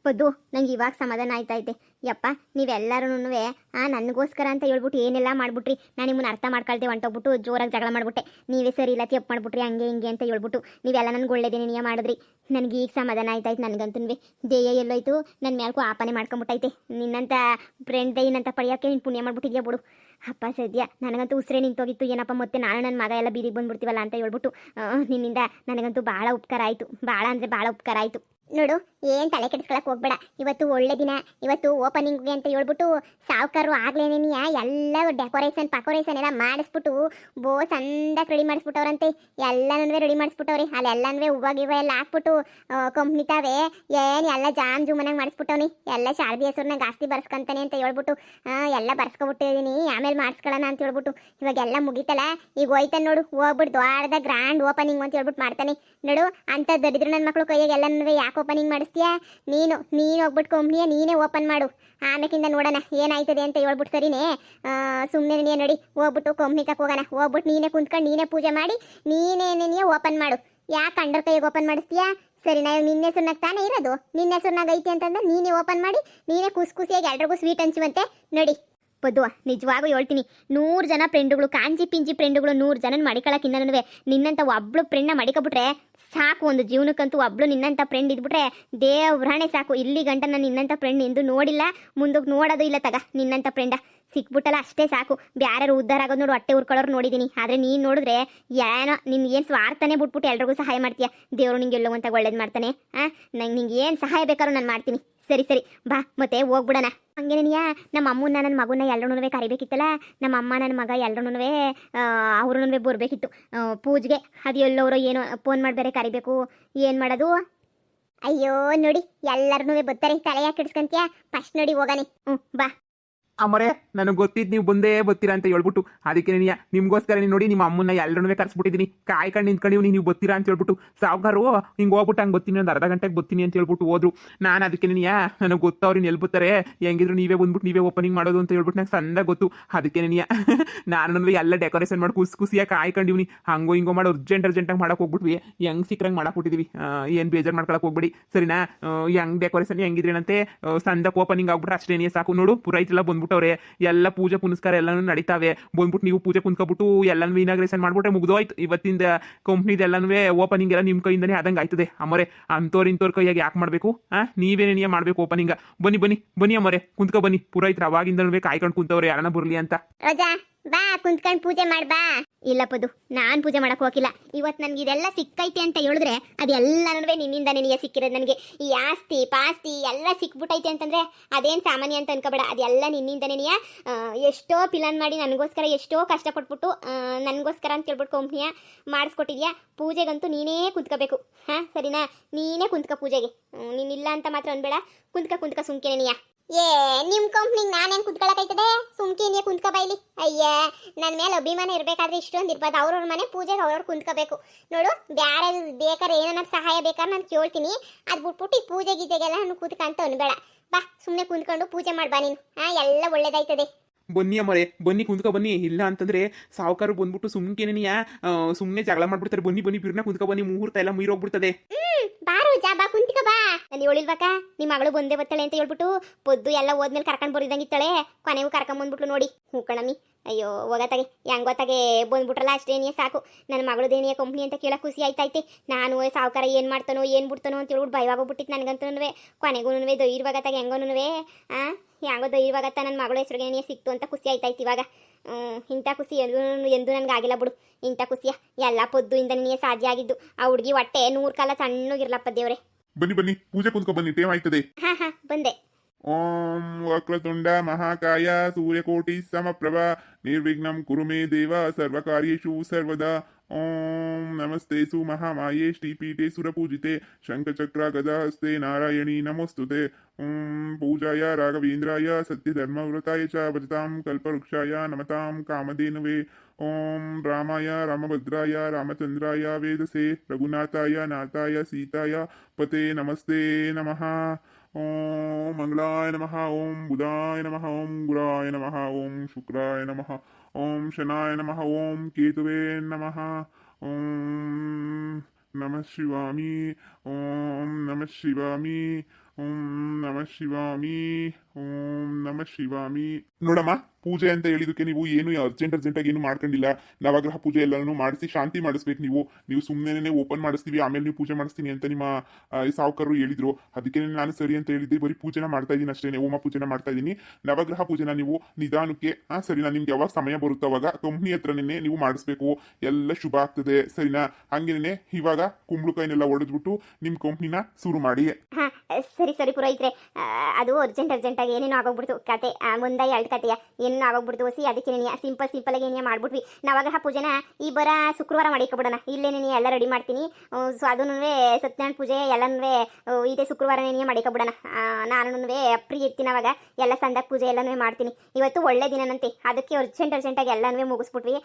ಪದ್ದು ನಂಗೆ ಇವಾಗ ಸಮಾಧಾನ ಆಯ್ತೈತೆ. ಯಪ್ಪ ನೀವೆಲ್ಲರೂ ನನಗೋಸ್ಕರ ಅಂತ ಹೇಳ್ಬಿಟ್ಟು ಏನೆಲ್ಲ ಮಾಡ್ಬಿಟ್ರಿ. ನಾನು ನಿಮ್ಮನ್ನ ಅರ್ಥ ಮಾಡ್ಕೊಳ್ತೆ ಹೊಂಟೋಗ್ಬಿಟ್ಟು ಜೋರಾಗಿ ಜಗಳ ಮಾಡ್ಬಿಟ್ಟೆ. ನೀವೇ ಸರಿ ಇಲ್ಲ ತಪ್ಪು ಮಾಡ್ಬಿಟ್ರಿ ಹಂಗೆ ಹಿಂಗೆ ಅಂತ ಹೇಳ್ಬಿಟ್ಟು ನೀವೆಲ್ಲ ನನಗೆ ಒಳ್ಳೇದೇನೆ ನೀಯ ಮಾಡಿದ್ರಿ. ನನಗೆ ಈಗ ಸಮಾಧಾನ ಆಯ್ತಾಯ್ತು. ನನಗಂತೂ ದೇಯ ಎಲ್ಲೋಯ್ತು ನನ್ನ ಮೇಲ್ಕು ಆಪನೆ ಮಾಡ್ಕೊಂಬಿಟ್ಟೈತೆ. ನಿನ್ನಂಥ ಫ್ರೆಂಡ್ ದೈನಂತ ಪಡೆಯೋಕ್ಕೆ ನೀನು ಪುಣ್ಯ ಮಾಡ್ಬಿಟ್ಟಿದ್ಯಾ ಬಿಡು. ಅಪ್ಪ ಸದ್ಯ ನನಗಂತೂ ಉಸಿರೇ ನಿಂತೋಗಿತ್ತು. ಏನಪ್ಪ ಮತ್ತೆ ನಾನು ನನ್ನ ಮಗ ಎಲ್ಲ ಬೀದಿಗೆ ಬಂದ್ಬಿಡ್ತೀವಲ್ಲ ಅಂತ ಹೇಳ್ಬಿಟ್ಟು ನಿನ್ನಿಂದ ನನಗಂತೂ ಭಾಳ ಉಪಕಾರ ಆಯಿತು. ಭಾಳ ಅಂದರೆ ಭಾಳ ಉಪಕಾರ ಆಯಿತು. ನೋಡು ಏನು ತಲೆ ಕೆಡಿಸ್ಕೊಳಕ್ಕೆ ಹೋಗ್ಬೇಡ. ಇವತ್ತು ಒಳ್ಳೆ ದಿನ, ಇವತ್ತು ಓಪನಿಂಗ್ಗೆ ಅಂತ ಹೇಳ್ಬಿಟ್ಟು ಸಾವುಕಾರರು ಆಗ್ಲೇನೇನಿಯ ಎಲ್ಲ ಡೆಕೋರೇಷನ್ ಎಲ್ಲ ಮಾಡಿಸ್ಬಿಟ್ಟು ಸಂದಾಗಿ ರೆಡಿ ಮಾಡಿಸ್ಬಿಟ್ಟವ್ರಂತೆ. ಎಲ್ಲನೂ ರೆಡಿ ಮಾಡಿಸ್ಬಿಟ್ಟವ್ರಿ. ಅಲ್ಲೆಲ್ಲನೂ ಹೂವು ಎಲ್ಲ ಹಾಕ್ಬಿಟ್ಟು ಕಂಪ್ನಿ ತಾವೇ ಏನು ಎಲ್ಲ ಜಾಮ್ ಜೂಮನಾಗ ಮಾಡಿಸ್ಬಿಟ್ಟವ್ನಿ. ಎಲ್ಲ ಶಾರದಿ ಹೆಸರನ್ನ ಆಸ್ತಿ ಬರ್ಸ್ಕೊಂತಾನೆ ಅಂತ ಹೇಳ್ಬಿಟ್ಟು ಎಲ್ಲ ಬರ್ಸ್ಕೊಬಿಟ್ಟಿದ್ದೀನಿ. ಆಮೇಲೆ ಮಾಡಿಸ್ಕೊಳ್ಳೋಣ ಅಂತ ಹೇಳ್ಬಿಟ್ಟು ಇವಾಗೆಲ್ಲ ಮುಗಿತಲ್ಲ. ಈಗ ಹೋಯ್ತಾನೆ ನೋಡು, ಹೋಗ್ಬಿಟ್ಟು ದೊಡ್ಡದ ಗ್ರ್ಯಾಂಡ್ ಓಪನಿಂಗ್ ಅಂತ ಹೇಳ್ಬಿಟ್ಟು ಮಾಡ್ತಾನೆ ನೋಡು. ಅಂತ ದರಿದ್ರು ನನ್ನ ಮಕ್ಕಳು ಕೈಯಾಗ ಎಲ್ಲನೂ ಯಾಕೆ ಓಪನಿಂಗ್ ಮಾಡಿಸ್ತೀಯಾ? ನೀನು ಹೋಗ್ಬಿಟ್ಟು ಕಂಪ್ನಿಯ ನೀನೇ ಓಪನ್ ಮಾಡು. ಆಮೇಕಿಂದ ನೋಡೋಣ ಏನಾಯ್ತದೆ ಅಂತ ಹೇಳ್ಬಿಟ್ಟು ಸರಿನೇ. ಸುಮ್ಮನೆ ನೀನು ನೋಡಿ ಹೋಗ್ಬಿಟ್ಟು ಕಂಪ್ನಿ ತಕ್ಕ ಹೋಗೋಣ. ಹೋಗ್ಬಿಟ್ಟು ನೀನೇ ಕುಂತ್ಕೊಂಡು ನೀನೇ ಪೂಜೆ ಮಾಡಿ ನೀನೇ ಓಪನ್ ಮಾಡು. ಯಾಕೆ ಅಂಡರ್ ಕೈಗೆ ಓಪನ್ ಮಾಡಿಸ್ತೀಯಾ? ಸರಿ, ನಾವು ನಿನ್ನ ಹೆಸರ್ನಾಗ ತಾನೇ ಇರೋದು. ನಿನ್ನ ಹೆಸರ್ನಾಗ ಐತಿ ಅಂತಂದ್ರೆ ನೀನೇ ಓಪನ್ ಮಾಡಿ ನೀನೇ ಖುಷಿಯಾಗಿ ಎಲ್ರಿಗೂ ಸ್ವೀಟ್ ಹಂಚುವಂತೆ ನೋಡಿ. ಪದ್ದುವ ನಿಜವಾಗೂ ಹೇಳ್ತೀನಿ, 100 ಜನ ಫ್ರೆಂಡುಗಳು, ಕಾಂಜಿ ಪಿಂಜಿ ಫ್ರೆಂಡುಗಳು 100 ಜನ ಮಡಿಕೊಳ್ಳೋಕ್ಕಿನ್ನೂ ನಿನ್ನಂಥ ಒಬ್ಳು ಫ್ರೆಂಡ್ನ ಮಡಿಕೊಬಿಟ್ರೆ ಸಾಕು. ಒಂದು ಜೀವನಕ್ಕಂತೂ ಒಬ್ಳು ನಿನ್ನಂಥ ಫ್ರೆಂಡ್ ಇದ್ಬಿಟ್ರೆ ದೇವ್ರಾಣೆ ಸಾಕು. ಇಲ್ಲಿ ಗಂಟ ನಾನು ನಿನ್ನಂಥ ಫ್ರೆಂಡ್ ಎಂದು ನೋಡಿಲ್ಲ, ಮುಂದಕ್ಕೆ ನೋಡೋದು ಇಲ್ಲ. ತಗ ನಿನ್ನಂಥ ಫ್ರೆಂಡ ಸಿಕ್ಬಿಟ್ಟಲ್ಲ ಅಷ್ಟೇ ಸಾಕು. ಬ್ಯಾರು ಉದ್ಧಾರ ಆಗೋದು ನೋಡು, ಹೊಟ್ಟೆ ಉರ್ಕೊಳ್ಳೋರು ನೋಡಿದ್ದೀನಿ. ಆದರೆ ನೀನು ನೋಡಿದ್ರೆ ಏನೋ ನಿನ್ಗೆ ಏನು ಸ್ವಾರ್ಥನೇ ಬಿಟ್ಬಿಟ್ಟು ಎಲ್ರಿಗೂ ಸಹಾಯ ಮಾಡ್ತೀಯ. ದೇವರು ನಿಂಗೆ ಎಲ್ಲೋ ಅಂತ ಒಳ್ಳೇದು ಮಾಡ್ತಾನೆ. ನಿಂಗೆ ಏನು ಸಹಾಯ ಬೇಕಾದ್ರೂ ನಾನು ಮಾಡ್ತೀನಿ. ಸರಿ ಬಾ ಮತ್ತೆ ಹೋಗ್ಬಿಡೋಣ. ಹಂಗೇನೆಯಾ ನಮ್ಮ ಅಮ್ಮನ ನನ್ನ ಮಗುನ ಎಲ್ಲರೂ ಕರಿಬೇಕಿತ್ತಲ್ಲ. ನಮ್ಮ ಅಮ್ಮ ನನ್ನ ಮಗ ಎಲ್ಲರೂ ಅವ್ರೂ ಬರಬೇಕಿತ್ತು ಪೂಜೆಗೆ. ಅದು ಎಲ್ಲವರು ಏನೋ ಫೋನ್ ಮಾಡಿ ಬೇರೆ ಕರಿಬೇಕು. ಏನು ಮಾಡೋದು? ಅಯ್ಯೋ ನೋಡಿ ಎಲ್ಲರೂ ಬರ್ತಾರೆ. ತಲೆ ಯಾಕೆ ಹಿಡ್ಸ್ಕೊಂತೀಯ? ಫಸ್ಟ್ ನೋಡಿ ಹೋಗಾನೆ. ಬಾ ಅಮ್ಮರೇ, ನನಗೆ ಗೊತ್ತಿದ್ದು ನೀವು ಬಂದೇ ಬರ್ತೀರಾ ಅಂತ ಹೇಳ್ಬಿಟ್ಟು ಅದಕ್ಕೆ ನಿಮ್ಗೋಸ್ಕರ ನೋಡಿ ನಿಮ್ಮ ಅಮ್ಮನ್ನ ಎಲ್ಲರೂ ಕರ್ಸ್ಬಿಟ್ಟಿದ್ದೀನಿ. ಕಾಯ್ಕೊಂಡು ನಿಂತ್ಕೊಂಡು ನೀವು ಬರ್ತೀರಾ ಅಂತ ಹೇಳ್ಬಿಟ್ಟು ಸಾವುಕಾರು ಹಿಂಗೆ ಹೋಗ್ಬಿಟ್ಟು ಹಂಗೆ ಬರ್ತೀನಿ, ಒಂದು ಅರ್ಧ ಗಂಟೆಗೆ ಬರ್ತೀನಿ ಅಂತ ಹೇಳ್ಬಿಟ್ಟು ಹೋದ್ರು. ನಾನು ಅದಕ್ಕೆ ನನಗೆ ಗೊತ್ತವ್ರು ಎಲ್ಲಿ ಬರ್ತಾರೆ, ಹೆಂಗಿದ್ರು ನೀವೇ ಬಂದ್ಬಿಟ್ಟು ನೀವೇ ಓಪನಿಂಗ್ ಮಾಡೋದು ಅಂತ ಹೇಳ್ಬಿಟ್ಟು ನಂಗೆ ಸಂದ ಗೊತ್ತು. ಅದಕ್ಕೆ ನಾನು ಎಲ್ಲ ಡೆಕೋರೇಷನ್ ಮಾಡಿ ಖುಷಿಯಾಗಿ ಕಾಯ್ಕೊಂಡಿವ್ನಿ. ಹಂಗೋ ಹಿಂಗೋ ಮಾಡಿ ಅರ್ಜೆಂಟಾಗಿ ಮಾಡಕ್ಕೆ ಹೋಗ್ಬಿಟ್ವಿ. ಹೆಂಗೆ ಸಿಕ್ಕರಂಗೆ ಮಾಡಕ್ಬಿಟ್ಟಿದ್ವಿ. ಏನು ಬೇಜಾರು ಮಾಡ್ಕೊಳಕ್ಕೆ ಹೋಗ್ಬಿಡಿ ಸರಿನಾ? ಹೆಂಗೆ ಡೆಕೋರೇಷನ್ ಹೆಂಗಿದ್ರೇನಂತೆ ಸಂದಕ್ಕೆ ಓಪನಿಂಗ್ ಆಗ್ಬಿಟ್ರೆ ಅಷ್ಟೇನೇ ಸಾಕು. ನೋಡು ಪುರೈತೆಲ್ಲ ಬಂದ್ಬಿಟ್ಟವ್ರೆ. ಎಲ್ಲ ಪೂಜೆ ಪುನಸ್ಕಾರ ಎಲ್ಲಾನು ನಡೀತಾವೆ. ಬಂದ್ಬಿಟ್ಟು ನೀವು ಪೂಜೆ ಕುಂತ್ಕೊಬಿಟ್ಟು ಎಲ್ಲಾನು ಇನಾಗ್ರೇಷನ್ ಮಾಡ್ಬಿಟ್ರೆ ಮುಗ್ದೋಯ್ತು. ಇವತ್ತಿಂದ ಕಂಪ್ನಿದೆಲ್ಲನೂ ಓಪನಿಂಗ್ ಎಲ್ಲ ನಿಮ್ಮ ಕೈಯಿಂದನೇ ಆದಂಗೆ ಆಯ್ತದೆ. ಅಮ್ಮರೆ ಇಂಥವ್ರ ಕೈಯಾಗಿ ಯಾಕೆ ಮಾಡಬೇಕು? ನೀವೇನೇ ಮಾಡಬೇಕು ಓಪನಿಂಗ್? ಬನ್ನಿ ಅಮ್ಮರೆ, ಕುಂತ್ಕೊ ಬನ್ನಿ. ಪುರೈತ್ರು ಅವಾಗಿಂದನೂ ಕಾಯ್ಕೊಂಡು ಕುಂತವ್ರೆ ಯಾರನ್ನ ಬರಲಿ ಅಂತ. ಬಾ ಕುಂತ್ಕೊಂಡು ಪೂಜೆ ಮಾಡ್ಬಾ. ಇಲ್ಲ ಪದು, ನಾನು ಪೂಜೆ ಮಾಡಕ್ ಹೋಗಿಲ್ಲ. ಇವತ್ತು ನನಗೆ ಇದೆಲ್ಲ ಸಿಕ್ಕೈತೆ ಅಂತ ಹೇಳಿದ್ರೆ ಅದೆಲ್ಲನೂ ನಿನ್ನಿಂದ ನಿನಗೆ ಸಿಕ್ಕಿರೋದು. ನನಗೆ ಈ ಆಸ್ತಿ ಪಾಸ್ತಿ ಎಲ್ಲ ಸಿಕ್ಬಿಟ್ಟೈತೆ ಅಂತಂದ್ರೆ ಅದೇನು ಸಾಮಾನ್ಯ ಅಂತ ಅನ್ಕೋಬೇಡ. ಅದೆಲ್ಲ ನಿನ್ನಿಂದ ನಿನಗೆ ಎಷ್ಟೋ ಪ್ಲಾನ್ ಮಾಡಿ ನನಗೋಸ್ಕರ ಎಷ್ಟೋ ಕಷ್ಟಪಟ್ಬಿಟ್ಟು ನನಗೋಸ್ಕರ ಅಂತ ಹೇಳ್ಬಿಟ್ಟು ಕಂಪ್ನಿಯ ಮಾಡಿಸ್ಕೊಟ್ಟಿದ್ಯಾ. ಪೂಜೆಗಂತೂ ನೀನೇ ಕುಂತ್ಕೋಬೇಕು. ಸರಿನಾ? ನೀನೇ ಕುಂತ್ಕೋ ಪೂಜೆಗೆ. ನೀನಿಲ್ಲ ಅಂತ ಮಾತ್ರ ಅನ್ಬೇಡ. ಕುಂತ್ಕ ಸುಮ್ಕೆನೆಯ. ನಿಮ್ ಕಂಪ್ನಿಗೆ ನಾನೇನು ಕುಂತ್ಕೊಳಕೈತದೆ? ಸುಮ್ಕಿನಿಯ ಕುಂತ್ಕ ಬೈಲಿ. ಅಯ್ಯ, ನನ್ನ ಮೇಲೆ ಅಭಿಮಾನ ಇರಬೇಕಾದ್ರೆ ಇಷ್ಟೊಂದು ಇರ್ಬೋದು. ಅವ್ರವ್ರ ಮನೆ ಪೂಜೆಗೆ ಅವ್ರವ್ರು ಕುಂತ್ಕೋಬೇಕು. ನೋಡು, ಬ್ಯಾರೆ ಬೇಕಾದ್ರೆ ಏನೋ ಸಹಾಯ ಬೇಕಾದ್ರೆ ನಾನು ಕೇಳ್ತೀನಿ. ಅದು ಬಿಟ್ಬಿಟ್ಟು ಈ ಪೂಜೆ ಗೀಜೆಗೆಲ್ಲ ನಾನು ಕೂತ್ಕಂತ ಅನ್ಬೇಡ. ಬಾ ಸುಮ್ಮನೆ ಕುಂತ್ಕೊಂಡು ಪೂಜೆ ಮಾಡ್ಬಾ ನೀನು. ಎಲ್ಲ ಒಳ್ಳೇದಾಯ್ತದೆ. ಬನ್ನಿ ಅಮ್ಮರೆ, ಬನ್ನಿ ಕುಂತ್ಕೊ ಬನ್ನಿ. ಇಲ್ಲ ಅಂತಂದ್ರೆ ಸಾವುಕಾರು ಬಂದ್ಬಿಟ್ಟು ಸುಮ್ಮನೆ ಜಗಳ ಮಾಡ್ಬಿಡ್ತಾರೆ. ಬನ್ನಿ ಬಿರ್ನ ಕುಂತ್ಕೊ ಬನ್ನಿ. ಮುಹೂರ್ತ ಎಲ್ಲ ಮೀರೋಗ್ಬಿಡ್ತದೆ. ಬಾರು ಬಾ ಕುಂತ್ಕ ಬಾ. ನಾನು ಹೇಳಿಲ್ವಾಕ ನಿಮ್ಮ ಮಗಳು ಬಂದೇ ಬರ್ತಾಳೆ ಅಂತ ಹೇಳ್ಬಿಟ್ಟು ಪೊದ್ದು ಎಲ್ಲ ಹೋದ್ಮೇಲೆ ಕರ್ಕೊಂಡು ಬರಿದಂಗಿತ್ತಾಳೆ. ಕೊನೆಗೂ ಕರ್ಕೊಂಡ್ ಬಂದ್ಬಿಟ್ಲು ನೋಡಿ. ಹ್ಞೂ ಕಣಮ್ಮಿ. ಅಯ್ಯೋ ಹೋಗತ್ತಾಗೆ ಹೆಂಗೊತ್ತಾಗೆ ಬಂದ್ಬಿಟ್ರಲ್ಲ ಅಷ್ಟೇನೇ ಸಾಕು. ನನ್ನ ಮಗಳದೇನಿಯ ಕಂಪ್ನಿ ಅಂತ ಕೇಳೋ ಖುಷಿ ಆಯ್ತೈತೆ. ನಾನು ಸಾವುಕಾರ ಏನು ಮಾಡ್ತಾನೋ ಏನು ಬಿಡ್ತಾನೋ ಅಂತ ಹೇಳ್ಬಿಟ್ಟು ಭಯವಾಗೋಗ್ಬಿಟ್ಟಿತ್ತು ನನಗಂತೂ. ಕೊನೆಗೂ ಧೈರ್ಯವಾಗತ್ತಾಗೆ ಹೆಂಗೋನು ಹೆಂಗೋ ಧೈರ್ಯವಾಗತ್ತ ನನ್ನ ಮಗಳ ಹೆಸರಿಗೆ ಸಿಕ್ತು ಅಂತ ಖುಷಿ ಆಯ್ತಾಯ್ತು ಇವಾಗ. ಇಂಥ ಖುಷಿ ಎಂದು ನನಗೆ ಆಗಿಲ್ಲ ಬಿಡು. ಇಂಥ ಖುಷಿಯ ಎಲ್ಲ ಪೊದ್ದುಯಿಂದ ನಿನಗೆ ಸಾಧ್ಯ ಆಗಿದ್ದು. ಆ ಹುಡುಗಿ ಹೊಟ್ಟೆ 100 ಕಾಲ ಸಣ್ಣಗಿರ್ಲಪ್ಪ ದೇವ್ರೆ. ಬನ್ನಿ ಪೂಜೆ ಕುಂತ್ಕೊ ಬನ್ನಿ. ಟೈಮ್ ಆಯ್ತದೆ. ಹಾ ಬಂದೆ. ಓಂ ವಕ್ರತುಂಡ ಮಹಾಕಾಯ ಸೂರ್ಯಕೋಟಿ ಸಮಪ್ರಭ ನಿರ್ವಿಘ್ನಂ ಕುರು ಮೇ ದೇವ ಸರ್ವಕಾರ್ಯೇಷು ಸರ್ವದಾ. ಓಂ ನಮಸ್ತೆ ಮಹಾಮಾಯೇ ಶ್ರೀಪೀಠೆ ಸುರಪೂಜಿತೆ ಶಂಖಚಕ್ರ ಗದಾಹಸ್ತೆ ನಾರಾಯಣಿ ನಮೋಸ್ತುತೆ. ಓಂ ಪೂಜಾಯ ರಾಘವೇಂದ್ರಾಯ ಸತ್ಯಧರ್ಮವ್ರತಾಯ ಚ ಭಜತಾಂ ಕಲ್ಪವೃಕ್ಷಾಯ ನಮತಾಂ ಕಾಮಧೇನವೇ. ಓಂ ರಾಮಾಯ ರಾಮಭದ್ರಾಯ ರಾಮಚಂದ್ರಾಯ ವೇದಸೆ ರಘುನಾಥಾಯ ನಾಥಾಯ ಸೀತಾಯ ಪತೆ ನಮಸ್ತೆ ನಮಃ. ಓಂ ಮಂಗಳಾಯ ನಮಃ. ಓಂ ಬುಧಾಯ ನಮಃ. ಓಂ ಗುರಾಯ ನಮಃ. ಓಂ ಶುಕ್ರಾಯ ನಮಃ. ಓಂ ಶನಾಯ ನಮಃ. ಓಂ ಕೇತುವೇ ನಮಃ. ಓಂ ನಮಃ ಶಿವಾಮಿ. ಓಂ ನಮಃ ಶಿವಾಮಿ. ಓಂ ನಮ ಶಿವಾಮಿ ಓಂ ನಮ ಶಿವಾಮಿ. ನೋಡಮ್ಮ, ಪೂಜೆ ಅಂತ ಹೇಳಿದಕ್ಕೆ ನೀವು ಏನು ಅರ್ಜೆಂಟಾಗಿ ಏನು ಮಾಡ್ಕೊಂಡಿಲ್ಲ. ನವಗ್ರಹ ಪೂಜೆ ಎಲ್ಲನೂ ಮಾಡಿಸಿ ಶಾಂತಿ ಮಾಡಿಸ್ಬೇಕು. ನೀವು ಸುಮ್ಮನೆ ಓಪನ್ ಮಾಡಿಸ್ತೀವಿ, ಆಮೇಲೆ ನೀವು ಪೂಜೆ ಮಾಡಿಸ್ತೀನಿ ಅಂತ ನಿಮ್ಮ ಸಾವುಕಾರರು ಹೇಳಿದ್ರು. ಅದಕ್ಕೆ ನಾನು ಸರಿ ಅಂತ ಹೇಳಿದ್ದೆ. ಬರೀ ಪೂಜೆನ ಮಾಡ್ತಾ ಇದ್ದೀನಿ ಅಷ್ಟೇ, ಹೋಮ ಪೂಜೆನ ಮಾಡ್ತಾ ಇದ್ದೀನಿ. ನವಗ್ರಹ ಪೂಜೆನ ನೀವು ನಿಧಾನಕ್ಕೆ ಸರಿನಾ, ನಿಮ್ಗೆ ಯಾವಾಗ ಸಮಯ ಬರುತ್ತೋ ಅವಾಗ ಕಂಪ್ನಿ ಹತ್ರನೇ ನೀವು ಮಾಡಿಸ್ಬೇಕು. ಎಲ್ಲ ಶುಭ ಆಗ್ತದೆ ಸರಿನಾ. ಹಂಗೇನೆ ಇವಾಗ ಕುಂಬಳಕಾಯಿನೆಲ್ಲ ಹೊಡೆದ್ಬಿಟ್ಟು ನಿಮ್ಮ ಕಂಪ್ನಿನ ಶುರು ಮಾಡಿ. ಹಾ ಸರಿ ಪುರೋಹಿತ್ರೆ, ಅದು ಅರ್ಜೆಂಟಾಗಿ ಏನೇನೋ ಆಗೋಗ್ಬಿಡ್ತು ಕತೆ, ಮುಂದೆ ಎರಡು ಕತೆಯ ಏನೇನೋ ಆಗೋಗ್ಬಿಡ್ತು ಹೊಸಿ. ಅದಕ್ಕೆ ನೀನು ಸಿಂಪಲ್ ಆಗಿ ಏನೇ ಮಾಡ್ಬಿಟ್ವಿ. ನವಗ್ರಹ ಪೂಜೆನ ಈ ಬರ ಶುಕ್ರವಾರ ಮಾಡಿಕೊಬಿಡೋಣ. ಇಲ್ಲೇ ನೀನು ಎಲ್ಲ ರೆಡಿ ಮಾಡ್ತೀನಿ. ಸೊ ಅದೂ ಸತ್ಯನಾರಾಯಣ ಪೂಜೆ ಎಲ್ಲನೂ ಇದೇ ಶುಕ್ರವಾರನೇ ಮಾಡಿಕೊಬಿಡೋಣ. ನಾನು ಫ್ರೀ ಇರ್ತೀನಿ ಅವಾಗ. ಎಲ್ಲ ಸಂದಾಗ ಪೂಜೆ ಎಲ್ಲನೂ ಮಾಡ್ತೀನಿ. ಇವತ್ತು ಒಳ್ಳೆ ದಿನನಂತೆ, ಅದಕ್ಕೆ ಅರ್ಜೆಂಟಾಗಿ ಎಲ್ಲನೂ ಮುಗಿಸ್ಬಿಟ್ವಿ.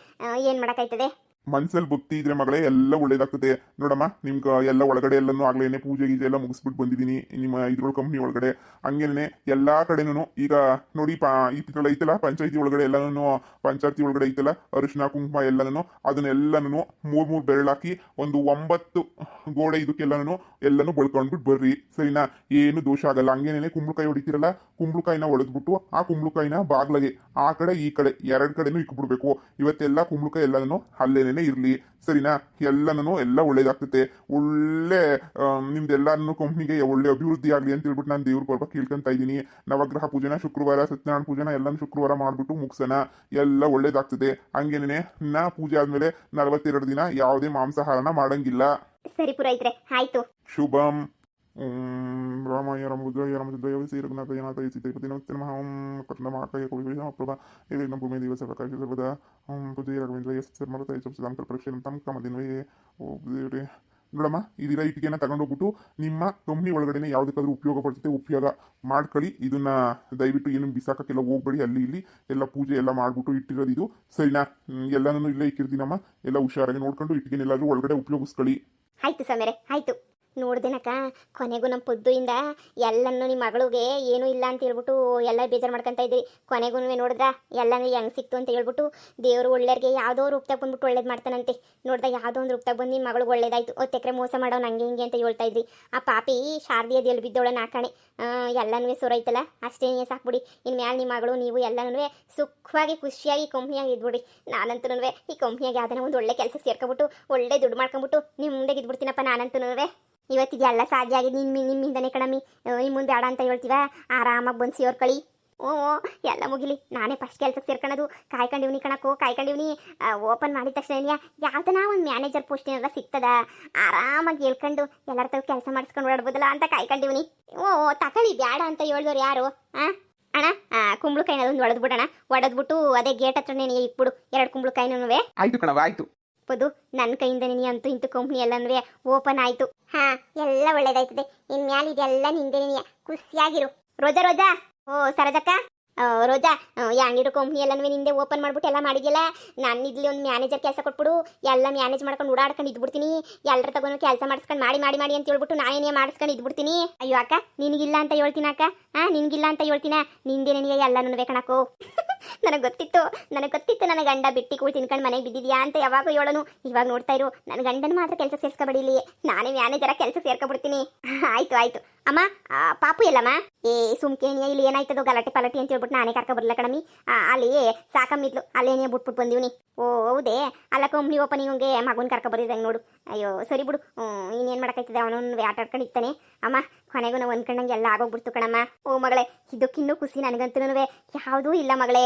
ಏನು ಮಾಡೋಕ್ಕಾಯ್ತದೆ. ಮನ್ಸಲ್ಲಿ ಭಕ್ತಿ ಇದ್ರೆ ಮಗಳೇ ಎಲ್ಲ ಒಳ್ಳೇದಾಗ್ತದೆ. ನೋಡಮ್ಮ, ನಿಮ್ಗೆ ಎಲ್ಲ ಒಳಗಡೆ ಎಲ್ಲನೂ ಆಗ್ಲೇನೆ ಪೂಜೆ ಗೀಜೆ ಎಲ್ಲ ಮುಗಿಸ್ಬಿಟ್ಟು ಬಂದಿದ್ದೀನಿ ನಿಮ್ಮ ಇದ್ರೊಳ ಕಂಪ್ನಿ ಒಳಗಡೆ. ಹಂಗೇನೆ ಎಲ್ಲಾ ಕಡೆನೂ ಈಗ ನೋಡಿ ಇದ್ರಲ್ಲಿ ಐತಲ್ಲ ಪಂಚಾಯತಿ ಒಳಗಡೆ ಎಲ್ಲನೂ, ಪಂಚಾಯತಿ ಒಳಗಡೆ ಐತಲ್ಲ ಅರಿಶಿನ ಕುಂಕುಮ ಎಲ್ಲನೂ, ಅದನ್ನೆಲ್ಲನೂ ಮೂರ್ ಬೆರಳಾಕಿ ಒಂದು 9 ಗೋಡೆ ಎಲ್ಲನೂ ಬಳ್ಕೊಂಡ್ಬಿಟ್ಟು ಬರ್ರಿ ಸರಿನಾ. ಏನು ದೋಷ ಆಗಲ್ಲ. ಹಂಗೇನೆ ಕುಂಬಳಕಾಯಿ ಹೊಡಿತೀರಲ್ಲ, ಕುಂಬಳಕಾಯಿನ ಹೊಡೆದ್ಬಿಟ್ಟು ಆ ಕುಂಬಳಕಾಯಿನ ಬಾಗ್ಲಗೆ ಆ ಕಡೆ ಈ ಕಡೆ 2 ಕಡೆನೂ ಇಕ್ಬಿಡ್ಬೇಕು. ಇವತ್ತೆಲ್ಲ ಕುಂಬಳಕಾಯಿ ಎಲ್ಲನೂ ಅಲ್ಲೇನೆ ಇರ್ಲಿ ಸರಿನಾ. ಎಲ್ಲ ಒಳ್ಳೇದಾಗ್ತದೆ. ಒಳ್ಳೆ ನಿಮ್ದೆಲ್ಲಾನು ಕಂಪ್ನಿಗೆ ಒಳ್ಳೆ ಅಭಿವೃದ್ಧಿ ಆಗ್ಲಿ ಅಂತ ಹೇಳ್ಬಿಟ್ಟು ನಾನು ದೇವ್ರ ಪರ್ವ ಕೇಳ್ಕೊಂತ ಇದ್ದೀನಿ. ನವಗ್ರಹ ಪೂಜೆನ ಶುಕ್ರವಾರ, ಸತ್ಯನಾರಾಯಣ ಪೂಜೆನ ಎಲ್ಲಾನು ಶುಕ್ರವಾರ ಮಾಡ್ಬಿಟ್ಟು ಮುಗ್ಸೋಣ. ಎಲ್ಲ ಒಳ್ಳೇದಾಗ್ತದೆ. ಹಂಗೇನೆ ಪೂಜೆ ಆದ್ಮೇಲೆ 42 ದಿನ ಯಾವುದೇ ಮಾಂಸಾಹಾರನ ಮಾಡಂಗಿಲ್ಲ. ಸರಿ ಪುರೋಹಿತ್ರೆ, ಆಯ್ತು. ಶುಭಂ. ರಾಮಾಯ ರಾಮಭದ್ರಾಯ ರಾಮಚಂದ್ರಾಯ ಶ್ರೀರಘುನಾಥಾಯ ಸೀತಾಪತಿ ನಮಸ್ತೆ ನಮಃ. ಓಂ ಕರ್ಣ ಮಹಾಕಾಯ ಕವಿ ಪ್ರಭಾ ನಮ್ಮ ಭೂಮಿ ದೇವ ಸರ್ವಕಾಶ ಸರ್ವದ ಓಂ ಪೂಜೆ ರಾಘವೇಂದ್ರ ಎಸ್ ಸರ್ಮಲತಾಯ ಸಂಕಲ್ಪ ಪರೀಕ್ಷೆ ತಮ್ಮ ಕಾಮದಿನ್ವೇ. ಓ ದೇವ್ರೆ. ನೋಡಮ್ಮ, ಇದೀರ ಇಟ್ಟಿಗೆನ ತಗೊಂಡೋಗ್ಬಿಟ್ಟು ನಿಮ್ಮ ಕಂಪ್ನಿ ಒಳಗಡೆನೆ ಯಾವುದಕ್ಕಾದ್ರೂ ಉಪಯೋಗ ಪಡ್ತದೆ ಉಪಯೋಗ ಮಾಡ್ಕೊಳ್ಳಿ. ಇದನ್ನ ದಯವಿಟ್ಟು ಏನು ಬಿಸಾಕಕ್ಕೆಲ್ಲ ಹೋಗ್ಬೇಡಿ. ಅಲ್ಲಿ ಇಲ್ಲಿ ಎಲ್ಲ ಪೂಜೆ ಎಲ್ಲ ಮಾಡ್ಬಿಟ್ಟು ಇಟ್ಟಿರೋದು ಇದು ಸರಿನಾ. ಎಲ್ಲನೂ ಇಲ್ಲೇ ಇಕ್ಕಿರ್ತೀನಮ್ಮ. ಎಲ್ಲ ಹುಷಾರಾಗಿ ನೋಡ್ಕೊಂಡು ಇಟ್ಟಿಗೆನೆಲ್ಲಾದ್ರೂ ಒಳಗಡೆ ಉಪಯೋಗಿಸ್ಕೊಳ್ಳಿ. ಆಯ್ತು ಸಮೀರೆ, ಆಯ್ತು. ನೋಡ್ದೇನಕ್ಕ, ಕೊನೆಗೂ ನಮ್ಮ ಪೊದ್ದುಯಿಂದ ಎಲ್ಲನೂ ನಿಮ್ಮ ಮಗಳಿಗೆ ಏನೂ ಇಲ್ಲ ಅಂತ ಹೇಳ್ಬಿಟ್ಟು ಎಲ್ಲ ಬೇಜಾರು ಮಾಡ್ಕೊತಾ ಇದ್ರಿ. ಕೊನೆಗೂ ನೋಡಿದ್ರ ಎಲ್ಲನೂ ಹೆಂಗೆ ಸಿಕ್ತು ಅಂತ ಹೇಳ್ಬಿಟ್ಟು ದೇವರು ಒಳ್ಳೆಯವ್ರಿಗೆ ಯಾವುದೋ ರೂಪದಾಗ ಬಂದ್ಬಿಟ್ಟು ಒಳ್ಳೇದು ಮಾಡ್ತಾನಂತೆ. ನೋಡ್ದ ಯಾವುದೋ ಒಂದು ರೂಪದಾಗ ಬಂದು ನಿಮ್ಮ ಮಗಳಿಗೆ ಒಳ್ಳೇದಾಯ್ತು. 10 ಎಕರೆ ಮೋಸ ಮಾಡೋನು ಹಂಗೆ ಹಿಂಗೆ ಅಂತ ಹೇಳ್ತಾ ಇದ್ರಿ. ಆ ಪಾಪಿ ಶಾರದಿಯದು ಎಲ್ಲಿ ಬಿದ್ದೋಳ ನಾಕಾಣೆ. ಎಲ್ಲನೂ ಸೊರೈತಲ್ಲ, ಅಷ್ಟೇ ಸಾಕ್ಬಿಡಿ. ಇನ್ಮೇಲೆ ನಿಮ್ಮ ಮಗಳು ನೀವು ಎಲ್ಲನೂ ಸುಖವಾಗಿ ಖುಷಿಯಾಗಿ ಕಂಪ್ನಿಯಾಗಿ ಇದ್ಬಿಡಿ. ನಾನಂತೂ ಈ ಕಂಪ್ನಿಯಾಗಿ ಯಾವ್ದಾನ ಒಂದು ಒಳ್ಳೆ ಕೆಲಸ ಸೇರ್ಕೊಬಿಟ್ಟು ಒಳ್ಳೆ ದುಡ್ಡು ಮಾಡ್ಕೊಂಬಿಟ್ಟು ನಿಮ್ಮ ಮುಂದೆ ಇದ್ಬಿಡ್ತೀನಪ್ಪ. ನಾನಂತೂ ಇವತ್ತಿದೆಲ್ಲ ಸಾಧ್ಯ ಆಗಿದೆ ನಿಮ್ಮಿಂದನೇ ಕಣಮ್ಮಿ. ಈ ಮುಂದೆ ಆಡ ಅಂತ ಹೇಳ್ತೀವ, ಆರಾಮಾಗಿ ಬಂದು ಸೇರ್ಕೊಳ್ಳಿ. ಎಲ್ಲ ಮುಗಿಲಿ. ನಾನೇ ಫಸ್ಟ್ ಕೆಲಸಕ್ಕೆ ಸೇರ್ಕೊಳ್ಳೋದು. ಕಾಯ್ಕೊಂಡಿವ್ನಿ ಕಾಯ್ಕೊಂಡಿವ್ನಿ. ಓಪನ್ ಮಾಡಿದ ತಕ್ಷಣ ಯಾವ್ದನ ಒಂದು ಮ್ಯಾನೇಜರ್ ಪೋಸ್ಟ್ ಏನಾರ ಸಿಗ್ತದ, ಆರಾಮಾಗಿ ಹೇಳ್ಕೊಂಡು ಎಲ್ಲರ ತಾವು ಕೆಲಸ ಮಾಡಿಸ್ಕೊಂಡು ಓಡಾಡ್ಬೋದಲ್ಲ ಅಂತ ಕಾಯ್ಕೊಂಡಿವ್ನಿ. ತಕೊಳ್ಳಿ, ಬ್ಯಾಡ ಅಂತ ಹೇಳಿದವ್ರು ಯಾರು? ಅಣ್ಣ, ಕುಂಬಳಕಾಯಿನ ಒಂದು ಹೊಡೆದ್ಬಿಟ್ಟು ಅದೇ ಗೇಟ್ ಹತ್ರನೇ ಇಕ್ಬಿಡು 2 ಕುಂಬಳಕಾಯಿನೂ. ಆಯ್ತು ಕಣವ, ಆಯ್ತು. ಪದು ನನ್ನ ಕೈಯಿಂದ ನೀ ಅಂತೂ ಇಂತು ಕಂಪ್ನಿ ಎಲ್ಲನೂ ಓಪನ್ ಆಯ್ತು. ಹಾ, ಎಲ್ಲ ಒಳ್ಳೇದಾಯ್ತದೆ. ಇನ್ಮ್ಯಾಲ ಇದೆಲ್ಲ ನಿಂದೇನಿಯ, ಖುಷಿಯಾಗಿರು. ರೋಜಾ. ಓ ಸರೋಜಕ್ಕ, ರೋಜಾ, ಹೆಂಗಿರು ಕಂಪ್ನಿ ಎಲ್ಲನೂ ನಿಂದೆ ಓಪನ್ ಮಾಡ್ಬಿಟ್ಟು ಎಲ್ಲ ಮಾಡಿದ್ಯಲ್ಲ. ನಾನು ಇಲ್ಲಿ ಒಂದು ಮ್ಯಾನೇಜರ್ ಕೆಲಸ ಕೊಟ್ಬಿಡು. ಎಲ್ಲ ಮ್ಯಾನೇಜ್ ಮಾಡ್ಕೊಂಡು ಓಡಾಡ್ಕೊಂಡು ಇದ್ಬಿಡ್ತೀನಿ. ಎಲ್ಲರ ತಗೊಂಡು ಕೆಲಸ ಮಾಡಿಸ್ಕೊಂಡು ಮಾಡಿ ಅಂತ ಹೇಳ್ಬಿಟ್ಟು ನಾನೇನೇ ಮಾಡಿಸ್ಕೊಂಡು ಇದ್ಬಿಡ್ತೀನಿ. ಅಯ್ಯೋ ಅಕ್ಕ, ನಿನಗಿಲ್ಲ ಅಂತ ಹೇಳ್ತೀನಿ ಅಕ್ಕ. ನಿನಗಿಲ್ಲ ಅಂತ ಹೇಳ್ತೀನ, ನಿಂದೇನೇ ಎಲ್ಲನೂ ಬೇಕಣಕ್ಕೋ. ನನಗೆ ಗೊತ್ತಿತ್ತು ನನ್ನ ಗಂಡ ಬಿಟ್ಟಿಗಳು ತಿನ್ಕೊಂಡು ಮನೆಗೆ ಬಿದ್ದಿದ್ಯಾ ಅಂತ ಯಾವಾಗ ಹೇಳೋನು. ಇವಾಗ ನೋಡ್ತಾ ಇರು, ನನ್ನ ಗಂಡನ ಮಾತ್ರ ಕೆಲಸ ಸೇರ್ಸ್ಕೊಬೇಡಿಲಿ. ನಾನೇ ಮ್ಯಾನೇಜರ ಕೆಲಸ ಸೇರ್ಕೊಬಿಡ್ತೀನಿ. ಆಯ್ತು. ಅಮ್ಮ, ಪಾಪು ಎಲ್ಲಮ್ಮ? ಸುಮ್ಕೇನಿಯ, ಇಲ್ಲಿ ಏನಾಯ್ತದೋ ಗಲಾಟೆ ಪಲಾಟಿ ಅಂತ ಹೇಳ್ಬಿಟ್ಟು ನಾನೇ ಕರ್ಕೊ ಬರಲ್ಲ ಕಣಮಿ. ಅಲ್ಲಿ ಸಾಕಮ್ಮಿದ್ಲು, ಅಲ್ಲೇನೇ ಬಿಟ್ಬಿಟ್ಟು ಬಂದೀವ್ನಿ. ಓ ಹೌದೇ? ಅಲ್ಲ, ಕಂಪ್ನಿ ಓಪನಿಂಗ್ಗೆ ಮಗನ ಕರ್ಕೊ ಬರಿದಂಗೆ ನೋಡು. ಅಯ್ಯೋ ಸರಿ ಬಿಡು. ಇನ್ನೇನು ಮಾಡೋಕ್ಕಾಯ್ತದೆ, ಅವನೊಂದು ಆಟ ಆಡ್ಕೊಂಡು ಇರ್ತಾನೆ. ಅಮ್ಮ, ಕೊನೆಗೂ ನಾವು ಅಂದ್ಕೊಂಡಂಗೆ ಎಲ್ಲ ಆಗೋಗ್ಬಿಡ್ತು ಕಣಮ್ಮ. ಓ ಮಗಳೇ, ಇದಕ್ಕಿನ್ನೂ ಖುಷಿ ನನಗಂತೂ ಯಾವುದೂ ಇಲ್ಲ ಮಗಳೇ.